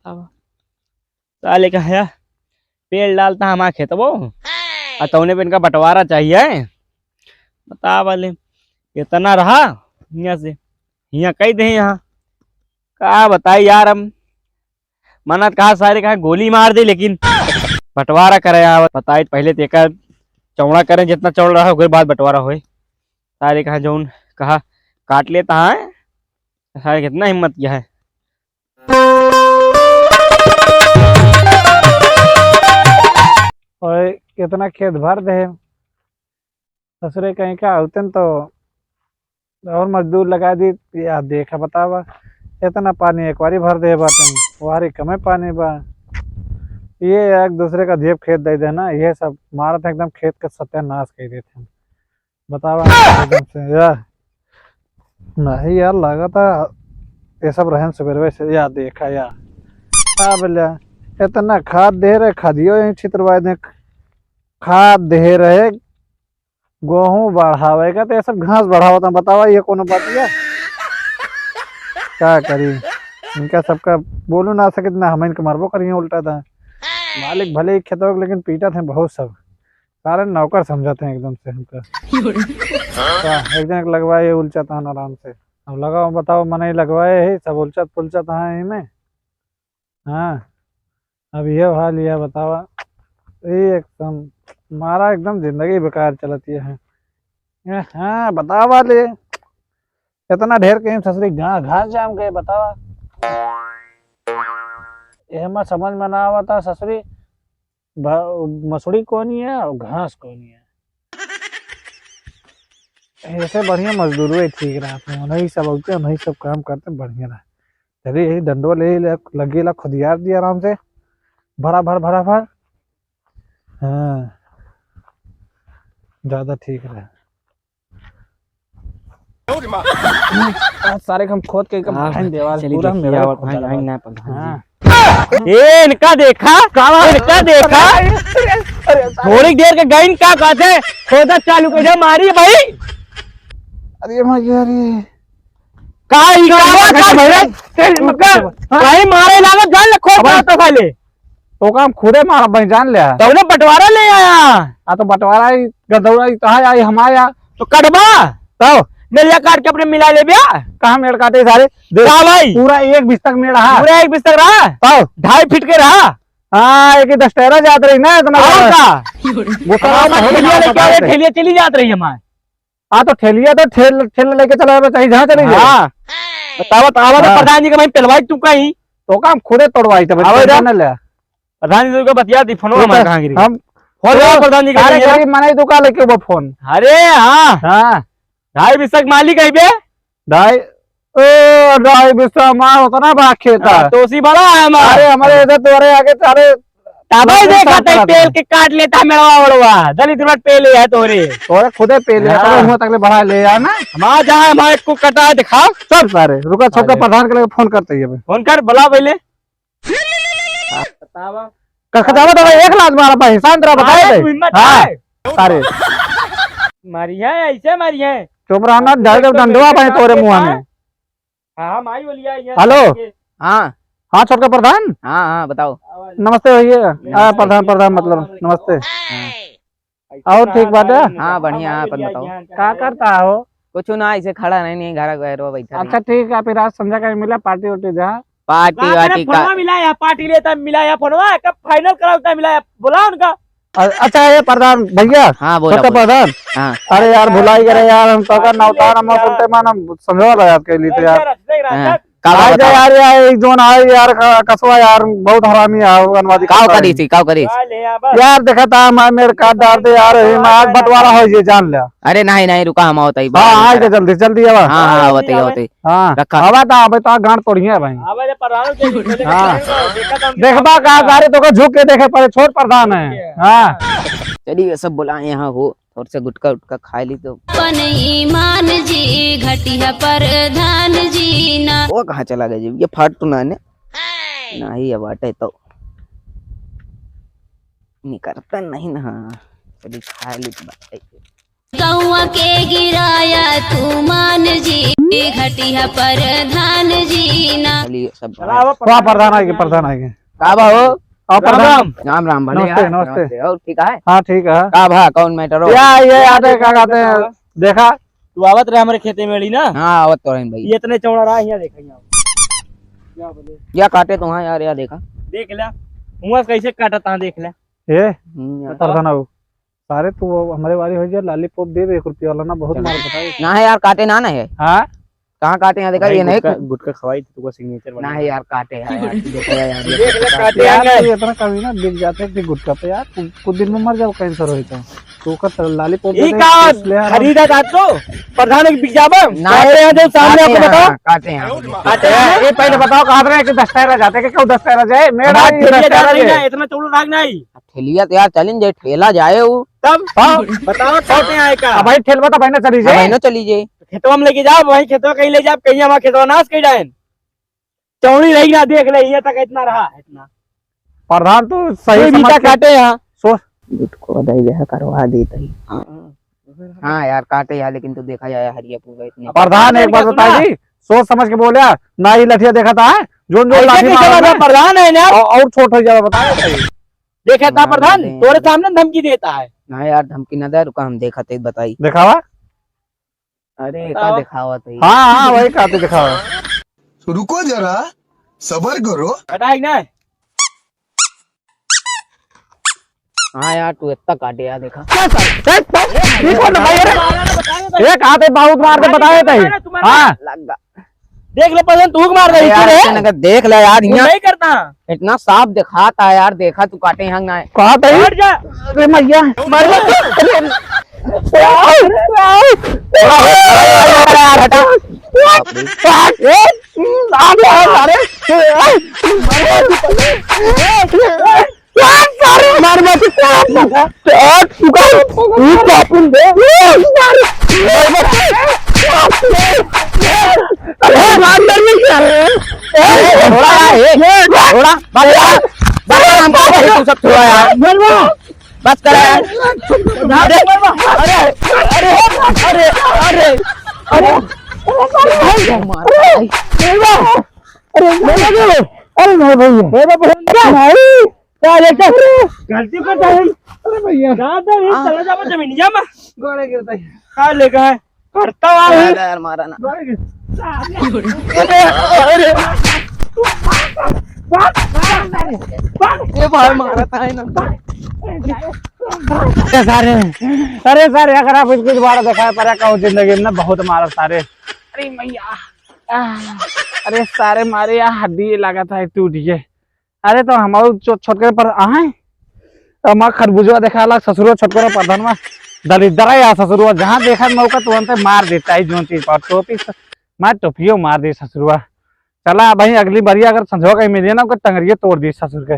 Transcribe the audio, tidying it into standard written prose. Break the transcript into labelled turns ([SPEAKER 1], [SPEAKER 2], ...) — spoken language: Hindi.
[SPEAKER 1] बतावा साले का है पेड़ डालता हमारा खेत वो तौने पे इनका बंटवारा चाहिए। बता वाले कितना रहा यहाँ से यहाँ कही दे यहाँ कहा बताई यार हम मन्नत कहा सारे कहा गोली मार दे लेकिन बंटवारा करे यार बताई पहले तेका चौड़ा करें जितना चौड़ रहा है बाद बंटवारा होए सारे कहा जो कहा काट लेता है सारे कितना हिम्मत किया है।
[SPEAKER 2] और कितना खेत भर दे ससुरे कहीं का होते तो और मजदूर लगा दी या देखा बतावा इतना पानी एक बारी भर दे बातें वारी कमे पानी बा ये एक दूसरे का जेब खेत दे देना ये सब मारा था एकदम खेत का सत्यानाश कर देते बतावा एकदम से यार नहीं यार लगा था ये सब रहन सुबह से यार देखा यार बोलिया इतना खाद दे रहे खादियो यही छित्रवाए दे खाद दे रहे गेहूं बढ़ावेगा तो ये सब घास बढ़ावा था बतावा ये कोनो बात है क्या करी इनका सबका बोलू ना सके ना हम इनका मरबो करिए उल्टा था मालिक भले ही खेतों लेकिन पीटा थे बहुत सब सारे नौकर समझाते हैं एकदम से हमका एक दिन लगवाए उलचा था आराम से अब लगाओ बताओ मन ही लगवाए है सब उलचत पुलचत है में हाँ अब ये हाल यह बतावा ये एकदम मारा एकदम जिंदगी बेकार चलती है। हाँ बतावा ले इतना ढेर कहीं ससुरी घास जाम गए बतावा ये समझ में ना आवा था ससुरी मसूरी कौन है और घास कौन है ऐसे बढ़िया मजदूर हुए ठीक रहा नहीं सब होते नहीं सब काम करते बढ़िया रहा चलिए यही डंडो ले लगेला खुदियार दिया आराम से भरा भर हाँ ज्यादा ठीक रहा सारे हम खोद के दीवार पूरा मेरा
[SPEAKER 1] इनका देखा थोड़ी देर के गई क्या कहते खोदा चालू कर मारी भाई
[SPEAKER 2] अरे
[SPEAKER 1] मारे लागत जान खोद
[SPEAKER 2] तो काम खुदे मारा भाई जान लिया
[SPEAKER 1] तो बंटवारा ले आया
[SPEAKER 2] तो बंटवारा ही गदौरा ही कहा आई हमारा
[SPEAKER 1] तो कटवा तो मेरिया काट के अपने मिला ले बिया
[SPEAKER 2] कहाँ मेड़ काटे सारे
[SPEAKER 1] भाई
[SPEAKER 2] पूरा एक बिस्तक मेड़ रहा
[SPEAKER 1] पूरा एक बिस्तर रहा तो 2.5 फीट के रहा
[SPEAKER 2] हाँ एक दस्तेरा जात रही ना इतना
[SPEAKER 1] ठेलिया चली जात रही हमारे
[SPEAKER 2] हाँ तो ठेलिया तो ठेल लेके चला चाहिए जहाँ चली
[SPEAKER 1] हाँ बतावा प्रधान जी का मैं पिलवाई तू कहीं
[SPEAKER 2] तो काम खुदे तोड़वाई थे
[SPEAKER 1] प्रधान जी को बतिया दी फोन
[SPEAKER 2] हम
[SPEAKER 1] प्रधान जी का
[SPEAKER 2] मनाई तो का लेके वो फोन
[SPEAKER 1] अरे हाँ 2.5 बिस्तर मालिक है बे
[SPEAKER 2] 2.5 बिस्तर हमारा होता ना बड़ा खेता
[SPEAKER 1] तो उसी बड़ा है
[SPEAKER 2] हमारे हमारे इधर तुम्हारे आगे सारे
[SPEAKER 1] देखा पेल के काट लेता मेरा बड़वा दलित पेले है तोरे
[SPEAKER 2] खुदे पेले तक बढ़ा ले ना
[SPEAKER 1] हमारा जहाँ हमारे को कटा दिखाओ
[SPEAKER 2] सब सारे रुका छोटा प्रधान के फोन करते है
[SPEAKER 1] फोन कर बुला पहले
[SPEAKER 2] एक लाख मारा भाई शांत रहा बताए सारे
[SPEAKER 1] मारी है ऐसे मारी है
[SPEAKER 2] चुप रहना डंडवा भाई तोरे मुँह में हेलो
[SPEAKER 3] हाँ
[SPEAKER 2] हाँ छोटका प्रधान
[SPEAKER 3] हाँ बताओ
[SPEAKER 2] नमस्ते भैया प्रधान मतलब नमस्ते और ठीक बात है
[SPEAKER 3] हाँ बढ़िया अपन बताओ
[SPEAKER 2] क्या करता हो
[SPEAKER 3] कुछ ना ऐसे खड़ा नहीं घर बैठा
[SPEAKER 2] अच्छा ठीक है फिर आज संध्या का मिला पार्टी वार्टी जहाँ
[SPEAKER 3] पार्टी वार्टी का
[SPEAKER 1] मिलाया पार्टी लेता मिलाया फोनवा कब फाइनल कराता मिलाया बोला उनका
[SPEAKER 2] अच्छा ये प्रधान भैया
[SPEAKER 3] हाँ बोला
[SPEAKER 2] प्रधान
[SPEAKER 3] हाँ
[SPEAKER 2] अरे यार भुलाई करे यार हम तो नौतार हम सुनते मान समझा रहा आपके लिए तो यार यार यार जोन आए यार कसवा यार बहुत हरामी अनुवादी
[SPEAKER 3] काव करी
[SPEAKER 2] यार देखा था मैं मेरे कार्ड डाल दे यार आज बंटवारा हो ये जान लिया
[SPEAKER 3] अरे नहीं रुका हम होता ही
[SPEAKER 2] हां आ जा जल्दी अब
[SPEAKER 3] हां होते
[SPEAKER 2] हां
[SPEAKER 3] रखा
[SPEAKER 2] हवा था अब तो गांठ तोड़िए भाई देखबा का गाड़ी तो झुक के देखे पर छोट प्रधान है हां
[SPEAKER 3] चलिए सब बुलाए यहाँ हो और से गुटका उटका खा ली तो
[SPEAKER 4] ईमान जी घटिया प्रधान जी ना
[SPEAKER 3] वो कहाँ चला गया जी ये फाट तो ना नहीं अब आटे तो नहीं करता नहीं ना चलिए खा ली तो
[SPEAKER 4] गौआ के गिराया तू मान जी घटिया प्रधान जी ना।
[SPEAKER 3] चलिए सब
[SPEAKER 2] वहाँ प्रधान आएंगे, प्रधान आएंगे।
[SPEAKER 3] का बा हो?
[SPEAKER 2] और प्रधान
[SPEAKER 3] राम राम भले
[SPEAKER 2] नमस्ते,
[SPEAKER 3] यार,
[SPEAKER 2] नमस्ते।
[SPEAKER 3] और ठीक है
[SPEAKER 2] हाँ ठीक है।
[SPEAKER 3] का भा कौन मैटर हो?
[SPEAKER 2] क्या ये आते क्या कहते हैं, देखा
[SPEAKER 1] तू आवत रहे हमारे खेते में ना,
[SPEAKER 3] हाँ आवत तो रहे भाई।
[SPEAKER 1] ये इतने चौड़ा रहा, यहाँ देखा यहाँ क्या बोले,
[SPEAKER 3] या काटे तो हाँ यार, या देखा
[SPEAKER 1] देख ले हुआ कैसे काटा था, देख ले।
[SPEAKER 2] ये
[SPEAKER 3] यार।
[SPEAKER 2] प्रधान आओ सारे तू हमारे वाली हो जाए, लॉलीपॉप दे 1 रुपया वाला ना, बहुत मार बताए।
[SPEAKER 3] ना है यार, काटे ना है।
[SPEAKER 2] हाँ
[SPEAKER 3] कहाँ काटे यहाँ देखा? ये नहीं
[SPEAKER 1] गुटका खवाई थी तुमको सिग्नेचर
[SPEAKER 3] ना है यार, काटे है यार, देखा यार, ये
[SPEAKER 1] देख ले काटे
[SPEAKER 2] यार
[SPEAKER 1] हैं।
[SPEAKER 2] तू इतना कभी ना बिक जाते हैं कि गुटखा पे यार, कुछ दिन में मर जाओ, कैंसर हो तो तू का लॉलीपॉप
[SPEAKER 1] ई का खरीदा था तो प्रधान एक बिजाबा
[SPEAKER 3] ना
[SPEAKER 1] काटे हैं जो सामने आपको बताओ।
[SPEAKER 3] काटे हैं
[SPEAKER 1] काटे हैं।
[SPEAKER 2] ये पहले बताओ कहा रहे कि 10 टायरा जाते कि क्यों 10 टायरा जाए मेरा
[SPEAKER 1] हमारा
[SPEAKER 2] ही
[SPEAKER 1] ठेलिया
[SPEAKER 2] 10
[SPEAKER 1] जा
[SPEAKER 2] टायरा
[SPEAKER 1] रही
[SPEAKER 2] जाए।
[SPEAKER 1] ना, इतना चौड़ा भाग नहीं।
[SPEAKER 3] ठेलिया तो यार चलिन जे ठेला जाए वो
[SPEAKER 1] तब बताओ छोटे आए का
[SPEAKER 2] अब भाई ठेलवा तो भाई ना चली जाए।
[SPEAKER 3] ना चली जाए।
[SPEAKER 1] खेतवा में लेके जाओ, वही खेतवा कहीं ले जाओ, कहीं हमारा खेतवा नाश कहीं जाए, चौड़ी रही ना, देख ले ये तक इतना रहा, इतना
[SPEAKER 2] प्रधान तो सही
[SPEAKER 1] कोई
[SPEAKER 2] समझ
[SPEAKER 1] बीता
[SPEAKER 2] के
[SPEAKER 1] काटे यहाँ।
[SPEAKER 2] सोच
[SPEAKER 3] को बधाई यह करवा देता ही। हाँ यार काटे यार, लेकिन तू देखा जाए हरिया पूरा इतने
[SPEAKER 2] प्रधान एक बात बताई, सोच समझ के बोलिया ना, ही लठिया देखा था जो लाठी मारा
[SPEAKER 1] प्रधान है ना,
[SPEAKER 2] और छोट हो जाए बता।
[SPEAKER 1] देखा था प्रधान तोरे सामने धमकी देता है।
[SPEAKER 3] ना यार धमकी न दे, रुका हम देखा थे बताई।
[SPEAKER 2] दिखावा
[SPEAKER 3] अरे का
[SPEAKER 1] बताओ।
[SPEAKER 3] दिखावा तो
[SPEAKER 2] हाँ हाँ वही कहते दिखावा।
[SPEAKER 5] रुको जरा, सबर करो।
[SPEAKER 1] हटाई ना,
[SPEAKER 3] हाँ यार तू इतना काटे यार, देखा
[SPEAKER 2] एक हाथ बहुत मार के बताए थे। हाँ
[SPEAKER 3] लगा
[SPEAKER 1] देख ले प्रधान तू मार रही
[SPEAKER 3] यार
[SPEAKER 1] है,
[SPEAKER 3] इसने कहा, देख ले यार
[SPEAKER 1] तू
[SPEAKER 3] यहाँ
[SPEAKER 1] नहीं करता,
[SPEAKER 3] इतना साफ दिखाता यार, देखा तू काटे यहाँ ना
[SPEAKER 2] कहा था
[SPEAKER 1] हट जा,
[SPEAKER 2] अरे मैया
[SPEAKER 3] तू सब छोड़ा यार, बस कर यार।
[SPEAKER 1] गलती करता है, अरे भैया चला जा जमीन जा मैं
[SPEAKER 2] गोड़े गिरता है।
[SPEAKER 1] खा लेगा है करता हुआ है।
[SPEAKER 3] यार मारा ना ये भाई मारा था ना।
[SPEAKER 2] सारे अरे सर अगर आप इसको दोबारा दिखाया पर का जिंदगी में ना बहुत मारा सारे। अरे मैया अरे सारे मारे यार, हड्डी लगा था टूट गए। अरे तो हमारे छोटकर पर आए तो खरबूजा देखा लग ससुर छोटकर प्रधान में दरिद्र या ससुर जहाँ देखा मौका तुरंत मार देता है जो चीज पर टोपी मैं टोपियो मार दी ससुर। चला भाई अगली बारी अगर संजो कहीं मिली ना टंगरिये तोड़ दी ससुर के।